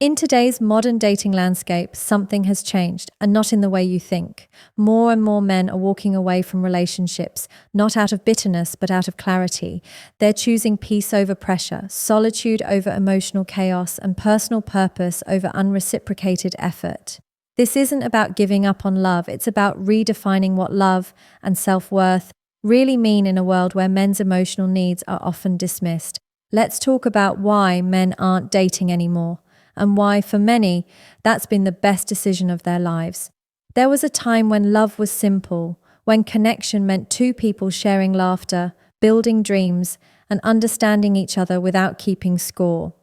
In today's modern dating landscape, something has changed, and not in the way you think. More and more men are walking away from relationships, not out of bitterness, but out of clarity. They're choosing peace over pressure, solitude over emotional chaos, and personal purpose over unreciprocated effort. This isn't about giving up on love, it's about redefining what love and self-worth really mean in a world where men's emotional needs are often dismissed. Let's talk about why men aren't dating anymore, and why, for many, that's been the best decision of their lives. There was a time when love was simple, when connection meant two people sharing laughter, building dreams, and understanding each other without keeping score.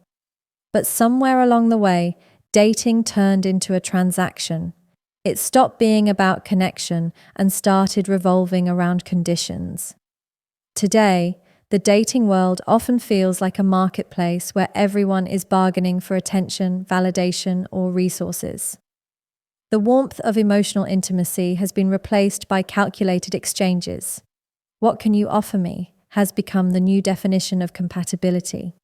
But somewhere along the way, dating turned into a transaction. It stopped being about connection and started revolving around conditions. Today, the dating world often feels like a marketplace where everyone is bargaining for attention, validation, or resources. The warmth of emotional intimacy has been replaced by calculated exchanges. "What can you offer me?" has become the new definition of compatibility.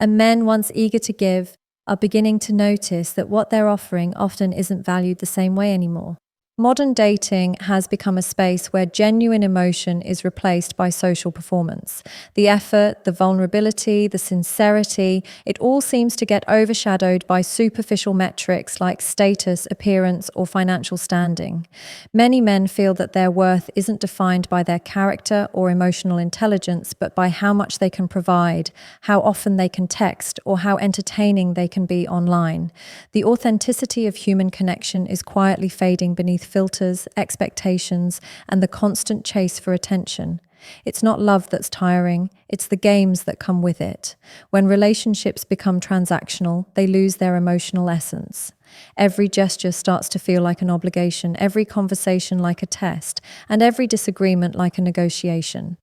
And men, once eager to give, are beginning to notice that what they're offering often isn't valued the same way anymore. Modern dating has become a space where genuine emotion is replaced by social performance. The effort, the vulnerability, the sincerity, it all seems to get overshadowed by superficial metrics like status, appearance, or financial standing. Many men feel that their worth isn't defined by their character or emotional intelligence, but by how much they can provide, how often they can text, or how entertaining they can be online. The authenticity of human connection is quietly fading beneath filters, expectations, and the constant chase for attention. It's not love that's tiring, it's the games that come with it. When relationships become transactional, they lose their emotional essence. Every gesture starts to feel like an obligation, every conversation like a test, and every disagreement like a negotiation.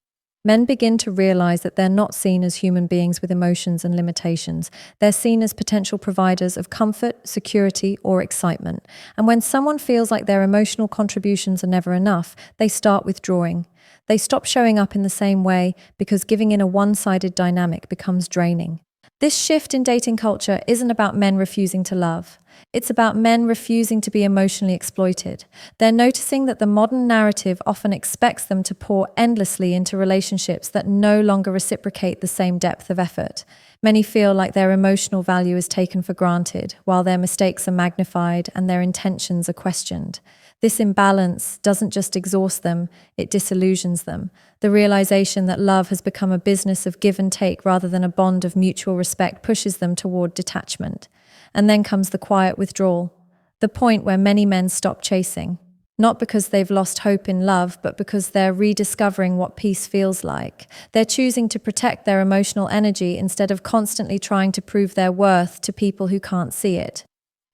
Men begin to realize that they're not seen as human beings with emotions and limitations. They're seen as potential providers of comfort, security, or excitement. And when someone feels like their emotional contributions are never enough, they start withdrawing. They stop showing up in the same way because giving in a one-sided dynamic becomes draining. This shift in dating culture isn't about men refusing to love. It's about men refusing to be emotionally exploited. They're noticing that the modern narrative often expects them to pour endlessly into relationships that no longer reciprocate the same depth of effort. Many feel like their emotional value is taken for granted, while their mistakes are magnified and their intentions are questioned. This imbalance doesn't just exhaust them, it disillusions them. The realization that love has become a business of give and take rather than a bond of mutual respect pushes them toward detachment. And then comes the quiet withdrawal, the point where many men stop chasing. Not because they've lost hope in love, but because they're rediscovering what peace feels like. They're choosing to protect their emotional energy instead of constantly trying to prove their worth to people who can't see it.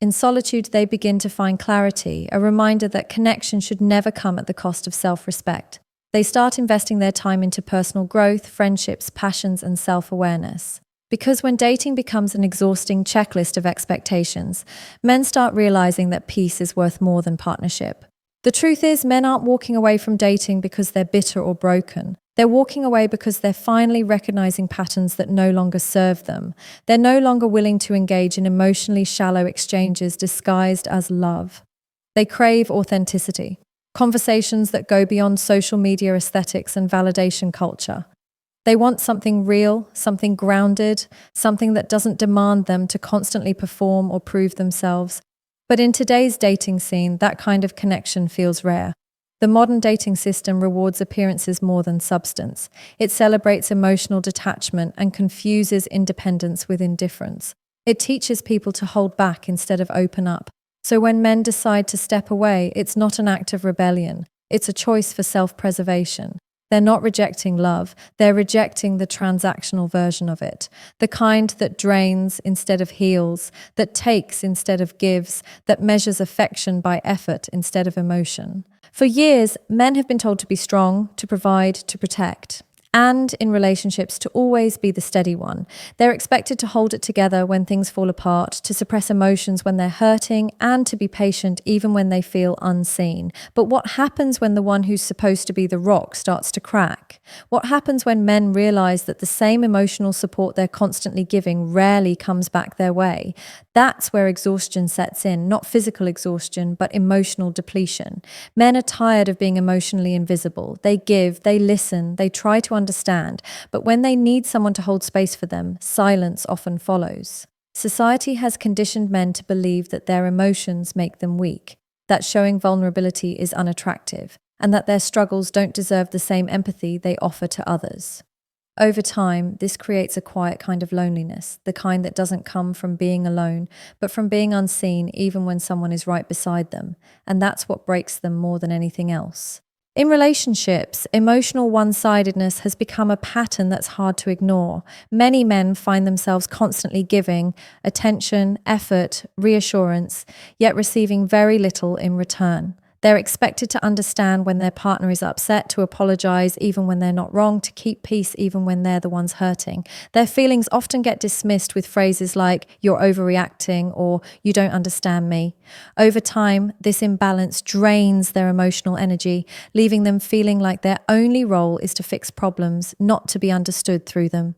In solitude, they begin to find clarity, a reminder that connection should never come at the cost of self-respect. They start investing their time into personal growth, friendships, passions, and self-awareness. Because when dating becomes an exhausting checklist of expectations, men start realizing that peace is worth more than partnership. The truth is, men aren't walking away from dating because they're bitter or broken. They're walking away because they're finally recognizing patterns that no longer serve them. They're no longer willing to engage in emotionally shallow exchanges disguised as love. They crave authenticity, conversations that go beyond social media aesthetics and validation culture. They want something real, something grounded, something that doesn't demand them to constantly perform or prove themselves. But in today's dating scene, that kind of connection feels rare. The modern dating system rewards appearances more than substance. It celebrates emotional detachment and confuses independence with indifference. It teaches people to hold back instead of open up. So when men decide to step away, it's not an act of rebellion. It's a choice for self-preservation. They're not rejecting love, they're rejecting the transactional version of it. The kind that drains instead of heals, that takes instead of gives, that measures affection by effort instead of emotion. For years, men have been told to be strong, to provide, to protect. and in relationships to always be the steady one. They're expected to hold it together when things fall apart, to suppress emotions when they're hurting, and to be patient even when they feel unseen. But what happens when the one who's supposed to be the rock starts to crack? What happens when men realize that the same emotional support they're constantly giving rarely comes back their way? That's where exhaustion sets in, not physical exhaustion, but emotional depletion. Men are tired of being emotionally invisible. They give, they listen, they try to understand, but when they need someone to hold space for them, silence often follows. Society has conditioned men to believe that their emotions make them weak, that showing vulnerability is unattractive, and that their struggles don't deserve the same empathy they offer to others. Over time, this creates a quiet kind of loneliness, the kind that doesn't come from being alone, but from being unseen even when someone is right beside them, and that's what breaks them more than anything else. In relationships, emotional one-sidedness has become a pattern that's hard to ignore. Many men find themselves constantly giving attention, effort, reassurance, yet receiving very little in return. They're expected to understand when their partner is upset, to apologize even when they're not wrong, to keep peace even when they're the ones hurting. Their feelings often get dismissed with phrases like, "You're overreacting," or "You don't understand me." Over time, this imbalance drains their emotional energy, leaving them feeling like their only role is to fix problems, not to be understood through them.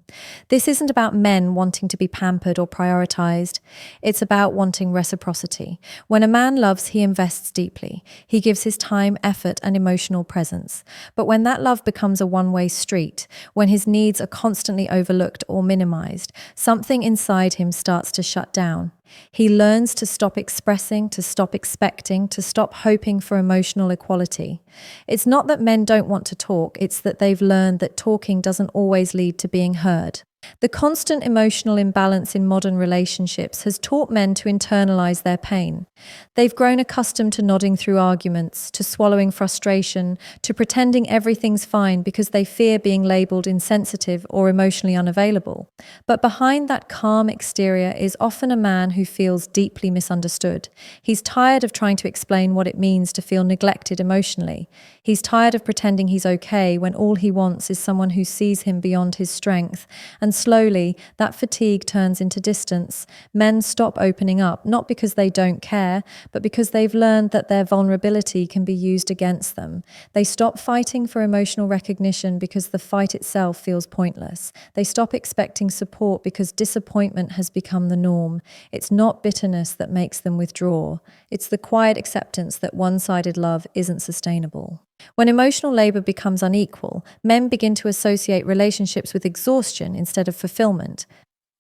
This isn't about men wanting to be pampered or prioritized. It's about wanting reciprocity. When a man loves, he invests deeply. He gives his time, effort, and emotional presence. But when that love becomes a one-way street, when his needs are constantly overlooked or minimized, something inside him starts to shut down. He learns to stop expressing, to stop expecting, to stop hoping for emotional equality. It's not that men don't want to talk, it's that they've learned that talking doesn't always lead to being heard. The constant emotional imbalance in modern relationships has taught men to internalize their pain. They've grown accustomed to nodding through arguments, to swallowing frustration, to pretending everything's fine because they fear being labeled insensitive or emotionally unavailable. But behind that calm exterior is often a man who feels deeply misunderstood. He's tired of trying to explain what it means to feel neglected emotionally. He's tired of pretending he's okay when all he wants is someone who sees him beyond his strength. And slowly, that fatigue turns into distance. Men stop opening up, not because they don't care, but because they've learned that their vulnerability can be used against them. They stop fighting for emotional recognition because the fight itself feels pointless. They stop expecting support because disappointment has become the norm. It's not bitterness that makes them withdraw. It's the quiet acceptance that one-sided love isn't sustainable. When emotional labor becomes unequal, men begin to associate relationships with exhaustion instead of fulfillment.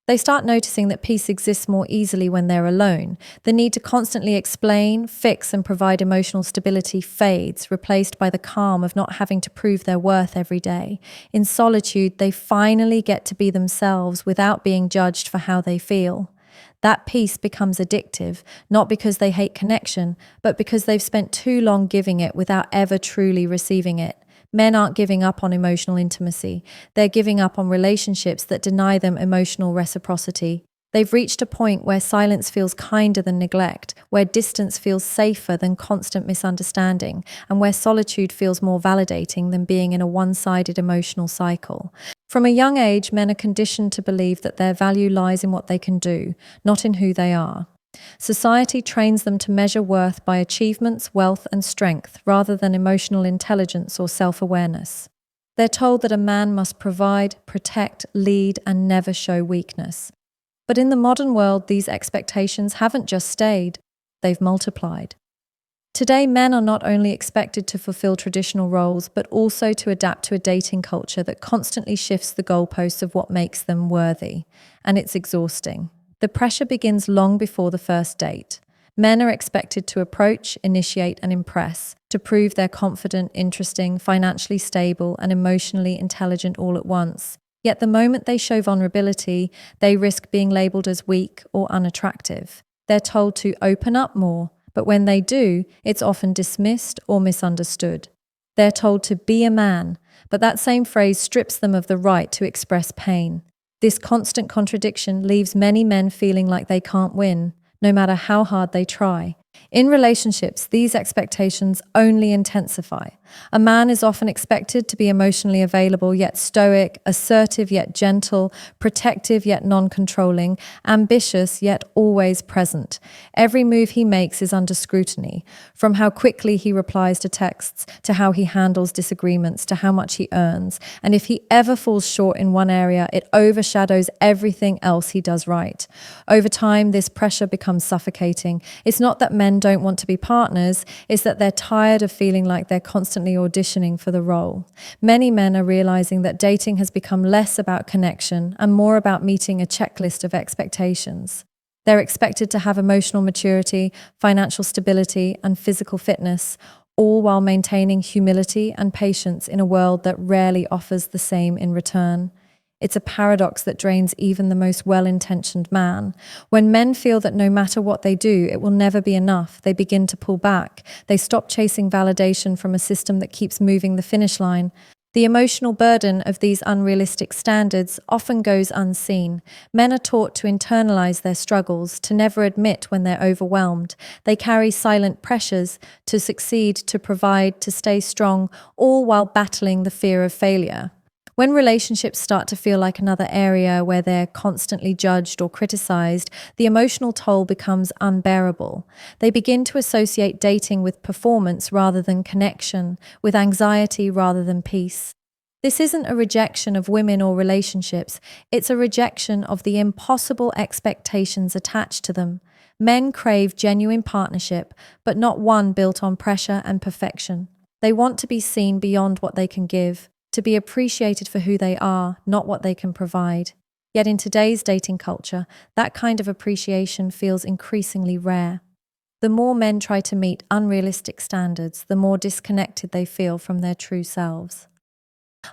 They start noticing that peace exists more easily when they're alone. The need to constantly explain, fix, and provide emotional stability fades, replaced by the calm of not having to prove their worth every day. In solitude, they finally get to be themselves without being judged for how they feel. That peace becomes addictive, not because they hate connection, but because they've spent too long giving it without ever truly receiving it. Men aren't giving up on emotional intimacy. They're giving up on relationships that deny them emotional reciprocity. They've reached a point where silence feels kinder than neglect, where distance feels safer than constant misunderstanding, and where solitude feels more validating than being in a one-sided emotional cycle. From a young age, men are conditioned to believe that their value lies in what they can do, not in who they are. Society trains them to measure worth by achievements, wealth, and strength, rather than emotional intelligence or self-awareness. They're told that a man must provide, protect, lead, and never show weakness. But in the modern world, these expectations haven't just stayed, they've multiplied. Today, men are not only expected to fulfill traditional roles, but also to adapt to a dating culture that constantly shifts the goalposts of what makes them worthy. And it's exhausting. The pressure begins long before the first date. Men are expected to approach, initiate, and impress, to prove they're confident, interesting, financially stable, and emotionally intelligent all at once. Yet the moment they show vulnerability, they risk being labeled as weak or unattractive. They're told to open up more, but when they do, it's often dismissed or misunderstood. They're told to be a man, but that same phrase strips them of the right to express pain. This constant contradiction leaves many men feeling like they can't win, no matter how hard they try. In relationships, these expectations only intensify. A man is often expected to be emotionally available yet stoic, assertive yet gentle, protective yet non-controlling, ambitious yet always present. Every move he makes is under scrutiny, from how quickly he replies to texts, to how he handles disagreements, to how much he earns. And if he ever falls short in one area, it overshadows everything else he does right. Over time, this pressure becomes suffocating. It's not that men don't want to be partners, it's that they're tired of feeling like they're constantly auditioning for the role. Many men are realizing that dating has become less about connection and more about meeting a checklist of expectations. They're expected to have emotional maturity, financial stability, and physical fitness, all while maintaining humility and patience in a world that rarely offers the same in return. It's a paradox that drains even the most well-intentioned man. When men feel that no matter what they do, it will never be enough, they begin to pull back. They stop chasing validation from a system that keeps moving the finish line. The emotional burden of these unrealistic standards often goes unseen. Men are taught to internalize their struggles, to never admit when they're overwhelmed. They carry silent pressures to succeed, to provide, to stay strong, all while battling the fear of failure. When relationships start to feel like another area where they're constantly judged or criticized, the emotional toll becomes unbearable. They begin to associate dating with performance rather than connection, with anxiety rather than peace. This isn't a rejection of women or relationships, it's a rejection of the impossible expectations attached to them. Men crave genuine partnership, but not one built on pressure and perfection. They want to be seen beyond what they can give, to be appreciated for who they are, not what they can provide. Yet in today's dating culture, that kind of appreciation feels increasingly rare. The more men try to meet unrealistic standards, the more disconnected they feel from their true selves.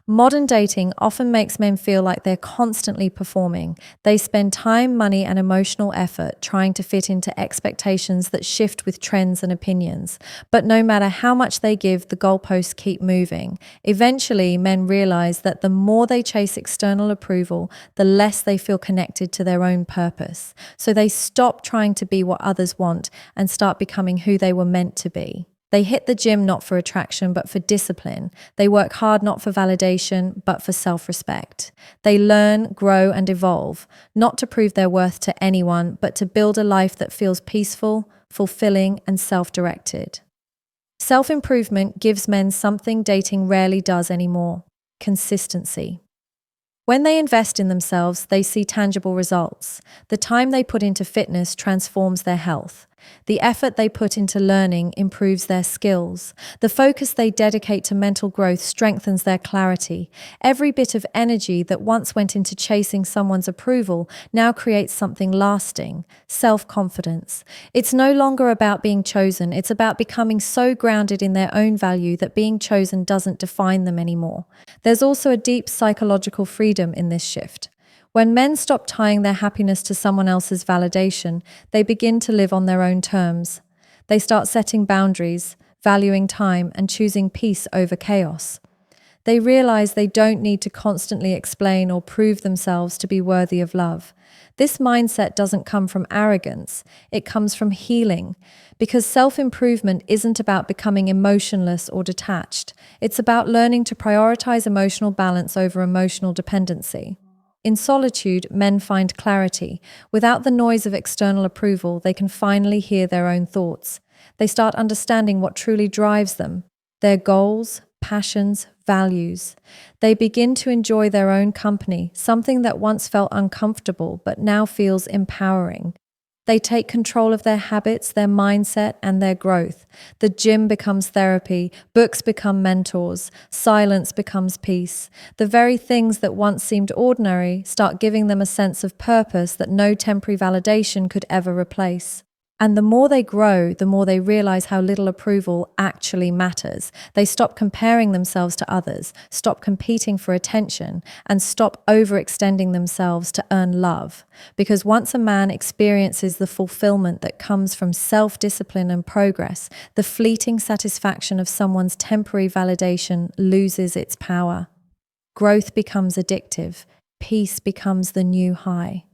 Modern dating often makes men feel like they're constantly performing. They spend time, money, and emotional effort trying to fit into expectations that shift with trends and opinions. But no matter how much they give, the goalposts keep moving. Eventually, men realize that the more they chase external approval, the less they feel connected to their own purpose. So they stop trying to be what others want and start becoming who they were meant to be. They hit the gym not for attraction, but for discipline. They work hard not for validation, but for self-respect. They learn, grow, and evolve, not to prove their worth to anyone, but to build a life that feels peaceful, fulfilling, and self-directed. Self-improvement gives men something dating rarely does anymore: consistency. When they invest in themselves, they see tangible results. The time they put into fitness transforms their health. The effort they put into learning improves their skills. The focus they dedicate to mental growth strengthens their clarity. Every bit of energy that once went into chasing someone's approval now creates something lasting: self-confidence. It's no longer about being chosen, it's about becoming so grounded in their own value that being chosen doesn't define them anymore. There's also a deep psychological freedom in this shift. When men stop tying their happiness to someone else's validation, they begin to live on their own terms. They start setting boundaries, valuing time, and choosing peace over chaos. They realize they don't need to constantly explain or prove themselves to be worthy of love. This mindset doesn't come from arrogance, it comes from healing, because self-improvement isn't about becoming emotionless or detached. It's about learning to prioritize emotional balance over emotional dependency. In solitude, men find clarity. Without the noise of external approval, they can finally hear their own thoughts. They start understanding what truly drives them: their goals, passions, values. They begin to enjoy their own company, something that once felt uncomfortable but now feels empowering. They take control of their habits, their mindset, and their growth. The gym becomes therapy, books become mentors, silence becomes peace. The very things that once seemed ordinary start giving them a sense of purpose that no temporary validation could ever replace. And the more they grow, the more they realize how little approval actually matters. They stop comparing themselves to others, stop competing for attention, and stop overextending themselves to earn love. Because once a man experiences the fulfillment that comes from self-discipline and progress, the fleeting satisfaction of someone's temporary validation loses its power. Growth becomes addictive. Peace becomes the new high.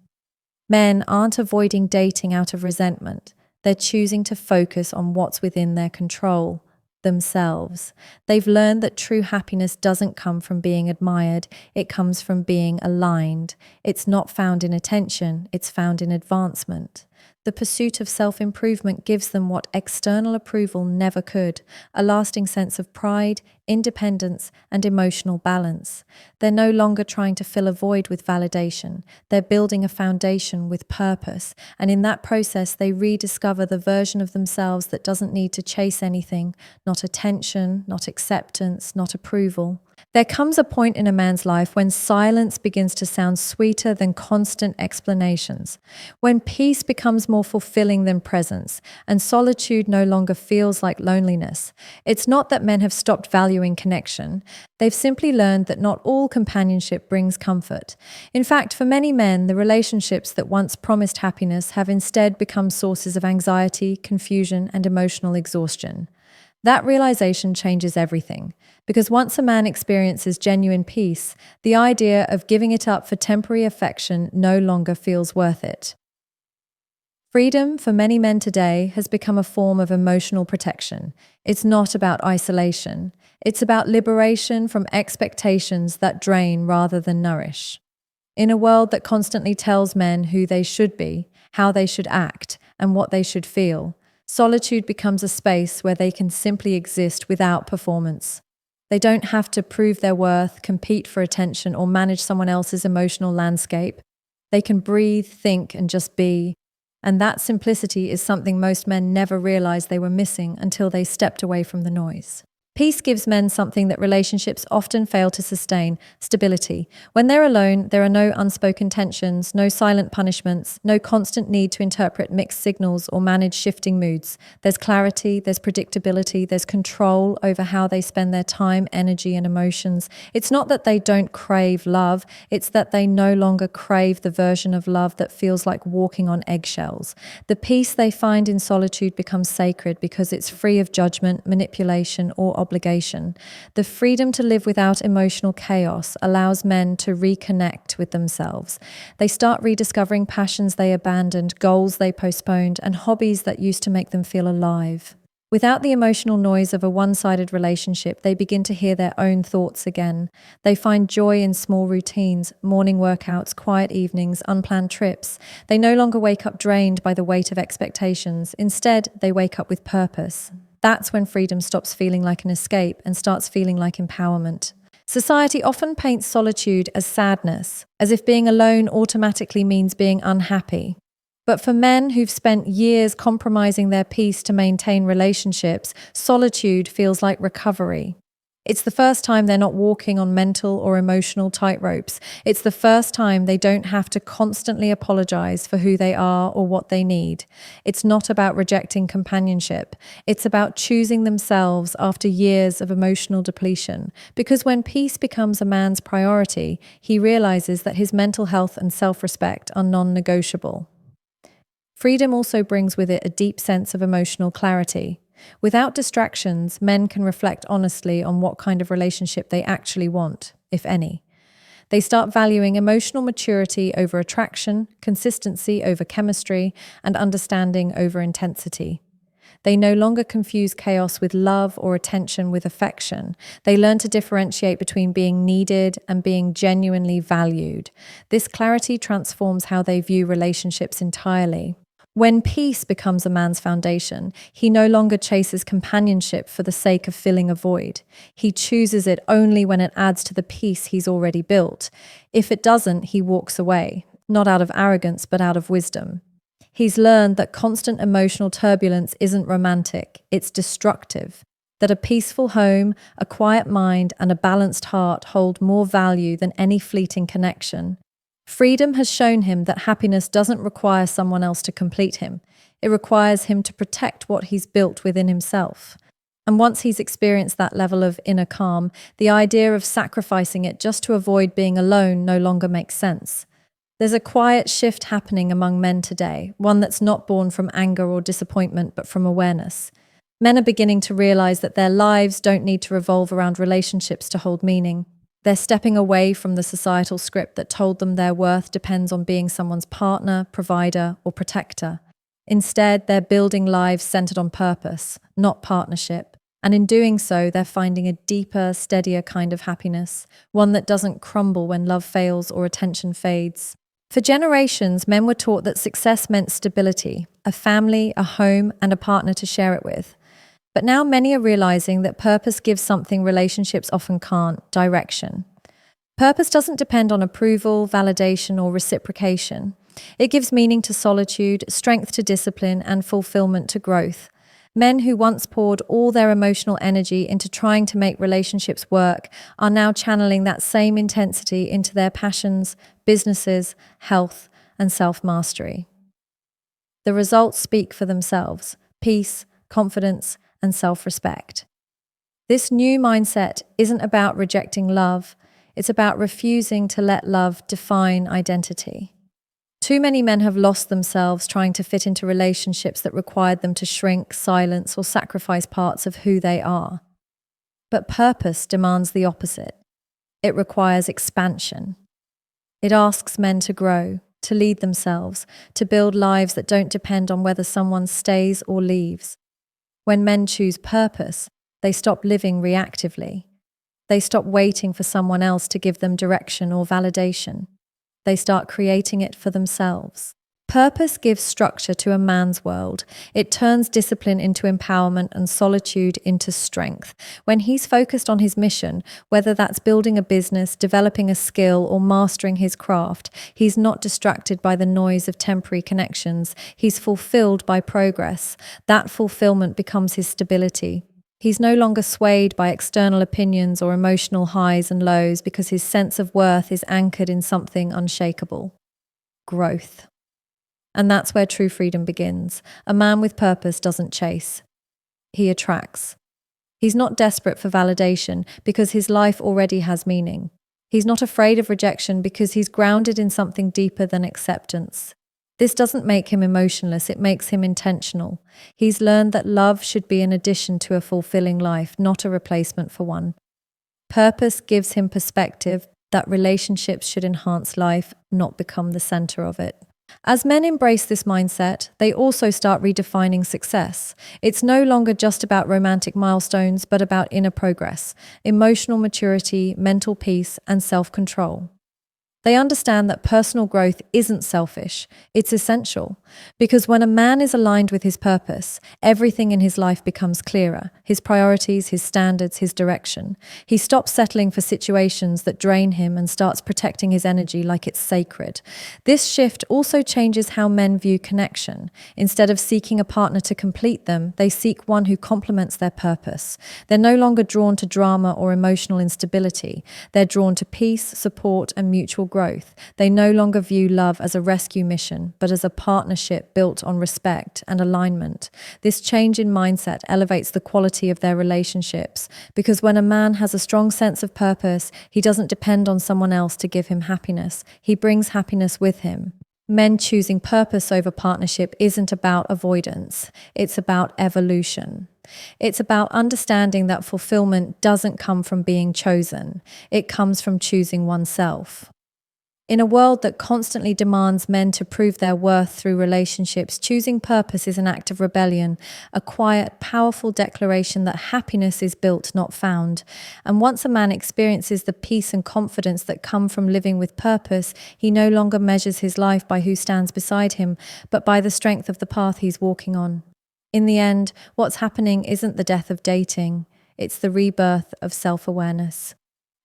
Men aren't avoiding dating out of resentment. They're choosing to focus on what's within their control, themselves. They've learned that true happiness doesn't come from being admired, it comes from being aligned. It's not found in attention, it's found in advancement. The pursuit of self-improvement gives them what external approval never could, a lasting sense of pride, independence, and emotional balance. They're no longer trying to fill a void with validation. They're building a foundation with purpose, and in that process, they rediscover the version of themselves that doesn't need to chase anything, not attention, not acceptance, not approval. There comes a point in a man's life when silence begins to sound sweeter than constant explanations, when peace becomes more fulfilling than presence, and solitude no longer feels like loneliness. It's not that men have stopped valuing connection, they've simply learned that not all companionship brings comfort. In fact, for many men, the relationships that once promised happiness have instead become sources of anxiety, confusion, and emotional exhaustion. That realization changes everything, because once a man experiences genuine peace, the idea of giving it up for temporary affection no longer feels worth it. Freedom for many men today has become a form of emotional protection. It's not about isolation. It's about liberation from expectations that drain rather than nourish. In a world that constantly tells men who they should be, how they should act, and what they should feel, solitude becomes a space where they can simply exist without performance. They don't have to prove their worth, compete for attention, or manage someone else's emotional landscape. They can breathe, think, and just be. And that simplicity is something most men never realized they were missing until they stepped away from the noise. Peace gives men something that relationships often fail to sustain: stability. When they're alone, there are no unspoken tensions, no silent punishments, no constant need to interpret mixed signals or manage shifting moods. There's clarity, there's predictability, there's control over how they spend their time, energy, and emotions. It's not that they don't crave love, it's that they no longer crave the version of love that feels like walking on eggshells. The peace they find in solitude becomes sacred because it's free of judgment, manipulation, or obligation. The freedom to live without emotional chaos allows men to reconnect with themselves. They start rediscovering passions they abandoned, goals they postponed, and hobbies that used to make them feel alive. Without the emotional noise of a one-sided relationship, they begin to hear their own thoughts again. They find joy in small routines, morning workouts, quiet evenings, unplanned trips. They no longer wake up drained by the weight of expectations. Instead, they wake up with purpose. That's when freedom stops feeling like an escape and starts feeling like empowerment. Society often paints solitude as sadness, as if being alone automatically means being unhappy. But for men who've spent years compromising their peace to maintain relationships, solitude feels like recovery. It's the first time they're not walking on mental or emotional tightropes. It's the first time they don't have to constantly apologize for who they are or what they need. It's not about rejecting companionship. It's about choosing themselves after years of emotional depletion. Because when peace becomes a man's priority, he realizes that his mental health and self-respect are non-negotiable. Freedom also brings with it a deep sense of emotional clarity. Without distractions, men can reflect honestly on what kind of relationship they actually want, if any. They start valuing emotional maturity over attraction, consistency over chemistry, and understanding over intensity. They no longer confuse chaos with love or attention with affection. They learn to differentiate between being needed and being genuinely valued. This clarity transforms how they view relationships entirely. When peace becomes a man's foundation, he no longer chases companionship for the sake of filling a void. He chooses it only when it adds to the peace he's already built. If it doesn't, he walks away, not out of arrogance, but out of wisdom. He's learned that constant emotional turbulence isn't romantic, it's destructive. That a peaceful home, a quiet mind, and a balanced heart hold more value than any fleeting connection. Freedom has shown him that happiness doesn't require someone else to complete him. It requires him to protect what he's built within himself. And once he's experienced that level of inner calm, the idea of sacrificing it just to avoid being alone no longer makes sense. There's a quiet shift happening among men today, one that's not born from anger or disappointment, but from awareness. Men are beginning to realize that their lives don't need to revolve around relationships to hold meaning. They're stepping away from the societal script that told them their worth depends on being someone's partner, provider, or protector. Instead, they're building lives centered on purpose, not partnership. And in doing so, they're finding a deeper, steadier kind of happiness, one that doesn't crumble when love fails or attention fades. For generations, men were taught that success meant stability, a family, a home, and a partner to share it with. But now many are realizing that purpose gives something relationships often can't: direction. Purpose doesn't depend on approval, validation, or reciprocation. It gives meaning to solitude, strength to discipline, and fulfillment to growth. Men who once poured all their emotional energy into trying to make relationships work are now channeling that same intensity into their passions, businesses, health, and self-mastery. The results speak for themselves: peace, confidence, and self-respect. This new mindset isn't about rejecting love, it's about refusing to let love define identity. Too many men have lost themselves trying to fit into relationships that required them to shrink, silence, or sacrifice parts of who they are. But purpose demands the opposite. It requires expansion. It asks men to grow, to lead themselves, to build lives that don't depend on whether someone stays or leaves. When men choose purpose, they stop living reactively. They stop waiting for someone else to give them direction or validation. They start creating it for themselves. Purpose gives structure to a man's world. It turns discipline into empowerment and solitude into strength. When he's focused on his mission, whether that's building a business, developing a skill, or mastering his craft, he's not distracted by the noise of temporary connections. He's fulfilled by progress. That fulfillment becomes his stability. He's no longer swayed by external opinions or emotional highs and lows because his sense of worth is anchored in something unshakable: growth. And that's where true freedom begins. A man with purpose doesn't chase. He attracts. He's not desperate for validation because his life already has meaning. He's not afraid of rejection because he's grounded in something deeper than acceptance. This doesn't make him emotionless, it makes him intentional. He's learned that love should be an addition to a fulfilling life, not a replacement for one. Purpose gives him perspective that relationships should enhance life, not become the center of it. As men embrace this mindset, they also start redefining success. It's no longer just about romantic milestones, but about inner progress, emotional maturity, mental peace, and self-control. They understand that personal growth isn't selfish, it's essential. Because when a man is aligned with his purpose, everything in his life becomes clearer: his priorities, his standards, his direction. He stops settling for situations that drain him and starts protecting his energy like it's sacred. This shift also changes how men view connection. Instead of seeking a partner to complete them, they seek one who complements their purpose. They're no longer drawn to drama or emotional instability. They're drawn to peace, support, and mutual growth. They no longer view love as a rescue mission, but as a partnership built on respect and alignment. This change in mindset elevates the quality of their relationships, because when a man has a strong sense of purpose, he doesn't depend on someone else to give him happiness. He brings happiness with him. Men choosing purpose over partnership isn't about avoidance, it's about evolution. It's about understanding that fulfillment doesn't come from being chosen, it comes from choosing oneself. In a world that constantly demands men to prove their worth through relationships, choosing purpose is an act of rebellion, a quiet, powerful declaration that happiness is built, not found. And once a man experiences the peace and confidence that come from living with purpose, he no longer measures his life by who stands beside him, but by the strength of the path he's walking on. In the end, what's happening isn't the death of dating, it's the rebirth of self-awareness.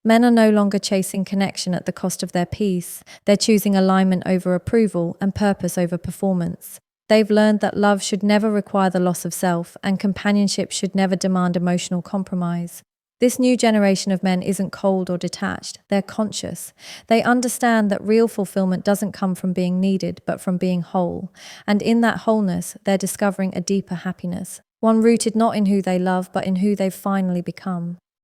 Men are no longer chasing connection at the cost of their peace. They're choosing alignment over approval and purpose over performance. They've learned that love should never require the loss of self, and companionship should never demand emotional compromise. This new generation of men isn't cold or detached, they're conscious. They understand that real fulfillment doesn't come from being needed, but from being whole. And in that wholeness, they're discovering a deeper happiness, one rooted not in who they love, but in who they've finally become.